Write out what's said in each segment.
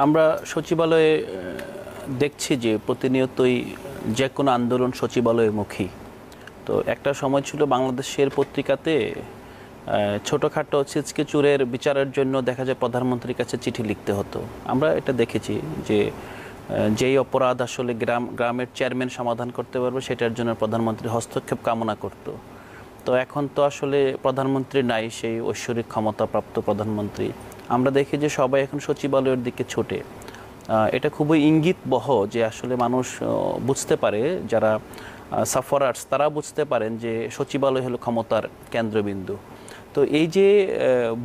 আমরা সচিবালয়ে দেখছি যে প্রতিনিয়তই যে কোনো আন্দোলন সচিবালয়মুখী। তো একটা সময় ছিল বাংলাদেশের পত্রিকাতে ছোটোখাটো ছিচকে চুরের বিচারের জন্য দেখা যায় প্রধানমন্ত্রীর কাছে চিঠি লিখতে হতো। আমরা এটা দেখেছি যে যেই অপরাধ আসলে গ্রামের চেয়ারম্যান সমাধান করতে পারবে সেটার জন্য প্রধানমন্ত্রী হস্তক্ষেপ কামনা করত। তো এখন তো আসলে প্রধানমন্ত্রী নাই, সেই ঐশ্বরিক ক্ষমতাপ্রাপ্ত প্রধানমন্ত্রী। আমরা দেখি যে সবাই এখন সচিবালয়ের দিকে ছোটে। এটা খুবই ইঙ্গিতবহ যে আসলে মানুষ বুঝতে পারে, যারা সাফারার্স তারা বুঝতে পারেন যে সচিবালয় হলো ক্ষমতার কেন্দ্রবিন্দু। তো এই যে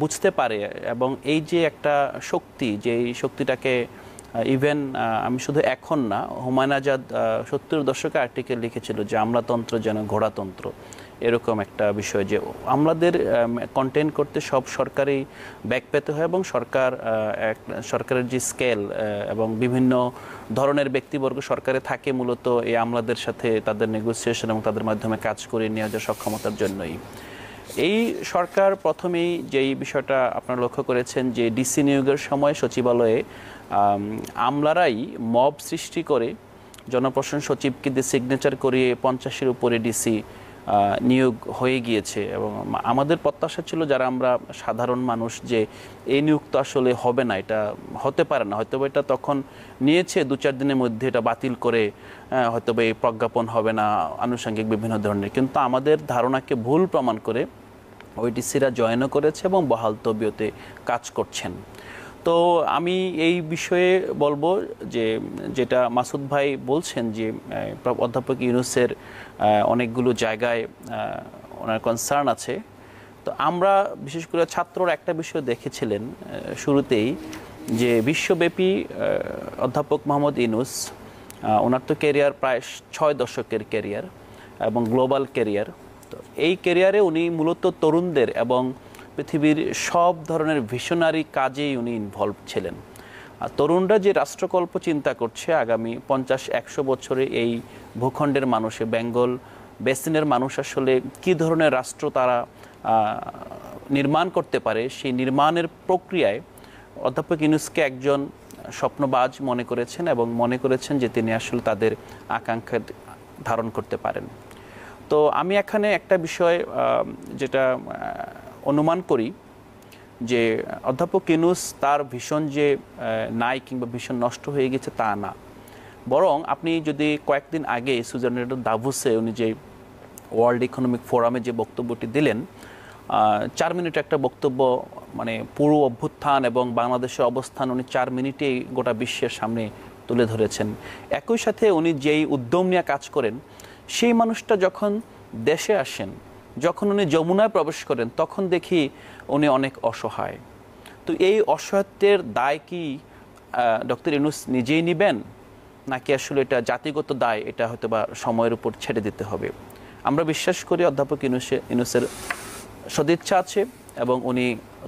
বুঝতে পারে এবং এই যে একটা শক্তি, যে এই শক্তিটাকে ইভেন আমি শুধু এখন না, হুমায়ুন আজাদ 70-এর দশকে আর্টিকেল লিখেছিল যে আমলাতন্ত্র যেন ঘোড়াতন্ত্র, এরকম একটা বিষয় যে আমাদের কন্টেন্ট করতে সব সরকারি ব্যাক পেতে হয় এবং সরকারের যে স্কেল এবং বিভিন্ন ধরনের ব্যক্তিবর্গ সরকারে থাকে মূলত এই আমলাদের সাথে তাদের নেগোসিয়েশন এবং তাদের মাধ্যমে কাজ করে নেওয়া যাওয়ার সক্ষমতার জন্যই। এই সরকার প্রথমেই যেই বিষয়টা আপনারা লক্ষ্য করেছেন যে ডিসি নিয়োগের সময় সচিবালয়ে আমলারাই মব সৃষ্টি করে জনপ্রশাসন সচিবকে দিয়ে সিগনেচার করিয়ে 50-এর উপরে ডিসি নিয়োগ হয়ে গিয়েছে। এবং আমাদের প্রত্যাশা ছিল যারা আমরা সাধারণ মানুষ যে এই নিয়োগ তো আসলে হবে না, এটা হতে পারে না, হয়তো এটা তখন নিয়েছে 2-4 দিনের মধ্যে এটা বাতিল করে হয়তো এই প্রজ্ঞাপন হবে না, আনুষঙ্গিক বিভিন্ন ধরনের। কিন্তু আমাদের ধারণাকে ভুল প্রমাণ করে ওই ডিসিরা জয়েনও করেছে এবং বহাল তবিয়তে কাজ করছেন। তো আমি এই বিষয়ে বলবো যে যেটা মাসুদ ভাই বলছেন যে অধ্যাপক ইউনূসের অনেকগুলো জায়গায় ওনার কনসার্ন আছে। তো আমরা বিশেষ করে ছাত্ররা একটা বিষয় দেখেছিলেন শুরুতেই যে বিশ্বব্যাপী অধ্যাপক মোহাম্মদ ইউনূস, ওনার তো ক্যারিয়ার প্রায় 6 দশকের ক্যারিয়ার এবং গ্লোবাল ক্যারিয়ার। তো এই ক্যারিয়ারে উনি মূলত তরুণদের এবং পৃথিবীর সব ধরনের ভিশনারি কাজেই উনি ইনভলভ ছিলেন। আর তরুণরা যে রাষ্ট্রকল্প চিন্তা করছে আগামী 50-100 বছরে এই ভূখণ্ডের মানুষে, বেঙ্গল বেসিনের মানুষ আসলে কী ধরনের রাষ্ট্র তারা নির্মাণ করতে পারে, সেই নির্মাণের প্রক্রিয়ায় অধ্যাপক ইউনূসকে একজন স্বপ্নবাজ মনে করেছেন এবং মনে করেছেন যে তিনি আসলে তাদের আকাঙ্ক্ষা ধারণ করতে পারেন। তো আমি এখানে একটা বিষয় যেটা অনুমান করি যে অধ্যাপক ইউনূস তার ভীষণ যে নাই কিংবা ভীষণ নষ্ট হয়ে গেছে তা না, বরং আপনি যদি কয়েকদিন আগে সুইজারল্যান্ডের দাভোসে উনি যে ওয়ার্ল্ড ইকোনমিক ফোরামে যে বক্তব্যটি দিলেন, 4 মিনিট একটা বক্তব্য, মানে পুরো অভ্যুত্থান এবং বাংলাদেশের অবস্থান উনি 4 মিনিটেই গোটা বিশ্বের সামনে তুলে ধরেছেন। একই সাথে উনি যেই উদ্যম নিয়ে কাজ করেন, সেই মানুষটা যখন দেশে আসেন, যখন উনি যমুনায় প্রবেশ করেন, তখন দেখি উনি অনেক অসহায়। তো এই অসহায়ত্বের দায় কি ডক্টর ইউনূস নিজেই নেবেন, নাকি আসলে এটা জাতিগত দায়, এটা হয়তো বা সময়ের উপর ছেড়ে দিতে হবে? আমরা বিশ্বাস করি অধ্যাপক ইউনূসের সদিচ্ছা আছে এবং উনি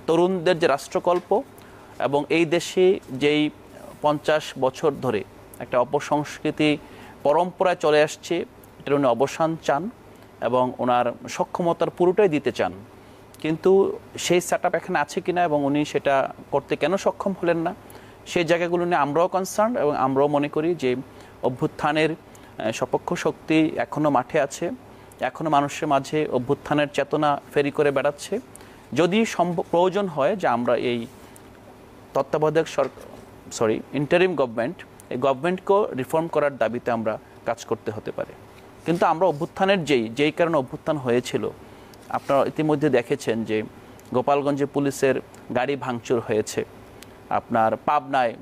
তরুণদের যে রাষ্ট্রকল্প এবং এই দেশে যেই 50 বছর ধরে একটা অপসংস্কৃতি পরম্পরায় চলে আসছে, এটার উনি অবসান চান এবং ওনার সক্ষমতার পুরোটাই দিতে চান। কিন্তু সেই সেটআপ এখানে আছে কিনা এবং উনি সেটা করতে কেন সক্ষম হলেন না, সেই জায়গাগুলো নিয়ে আমরাও কনসার্ন এবং আমরাও মনে করি যে অভ্যুত্থানের সপক্ষ শক্তি এখনও মাঠে আছে, এখনও মানুষের মাঝে অভ্যুত্থানের চেতনা ফেরি করে বেড়াচ্ছে। যদি প্রয়োজন হয় যে আমরা এই তত্ত্বাবধায়ক ইন্টারিম গভর্নমেন্ট, এই গভর্নমেন্টকেও রিফর্ম করার দাবিতে আমরা কাজ করতে হতে পারে। কিন্তু আমরা অভ্যুত্থানের যেই কারণে অভ্যুত্থান হয়েছিল, আপনারা ইতিমধ্যে দেখেছেন যে গোপালগঞ্জে পুলিশের গাড়ি ভাঙচুর হয়েছে, আপনার পাবনায়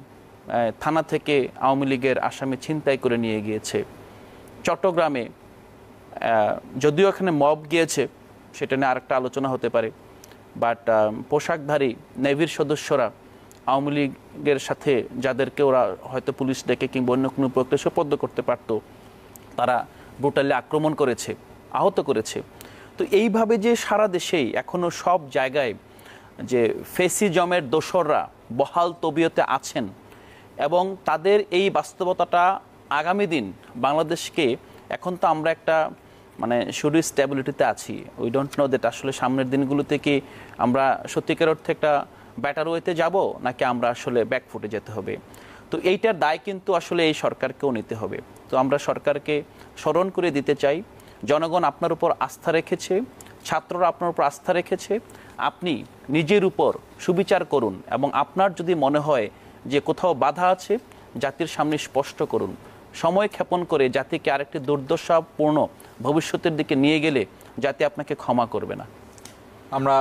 থানা থেকে আওয়ামী লীগের আসামি ছিনতাই করে নিয়ে গিয়েছে, চট্টগ্রামে যদিও এখানে মব গিয়েছে সেটা নিয়ে আরেকটা আলোচনা হতে পারে, বাট পোশাকধারী নেভির সদস্যরা আওয়ামী লীগের সাথে যাদেরকে ওরা হয়তো পুলিশ ডেকে কিংবা অন্য কোনো প্রক্রিয়া সোপর্দ করতে পারত, তারা ব্রুটালি আক্রমণ করেছে, আহত করেছে। তো এইভাবে যে সারা দেশেই এখনও সব জায়গায় যে ফেসিজমের দোসররা বহাল তবিয়তে আছেন এবং তাদের এই বাস্তবতাটা আগামী দিন বাংলাদেশকে, এখন তো আমরা একটা মানে শুধু স্টেবিলিটিতে আছি, উই ডোন্ট নো দ্যাট আসলে সামনের দিনগুলোতে কি আমরা সত্যিকার অর্থে একটা ব্যাটার ওয়েতে যাব নাকি আমরা আসলে ব্যাকফুটে যেতে হবে। তো এইটার দায় কিন্তু আসলে এই সরকারকেও নিতে হবে। তো আমরা সরকারকে স্মরণ করে দিতে চাই, জনগণ আপনার উপর আস্থা রেখেছে, ছাত্ররা আপনার উপর আস্থা রেখেছে, আপনি নিজের উপর সুবিচার করুন এবং আপনার যদি মনে হয় যে কোথাও বাধা আছে জাতির সামনে স্পষ্ট করুন। সময় ক্ষেপণ করে জাতিকে আরেকটি দুর্দশাপূর্ণ ভবিষ্যতের দিকে নিয়ে গেলে জাতি আপনাকে ক্ষমা করবে না। আমরা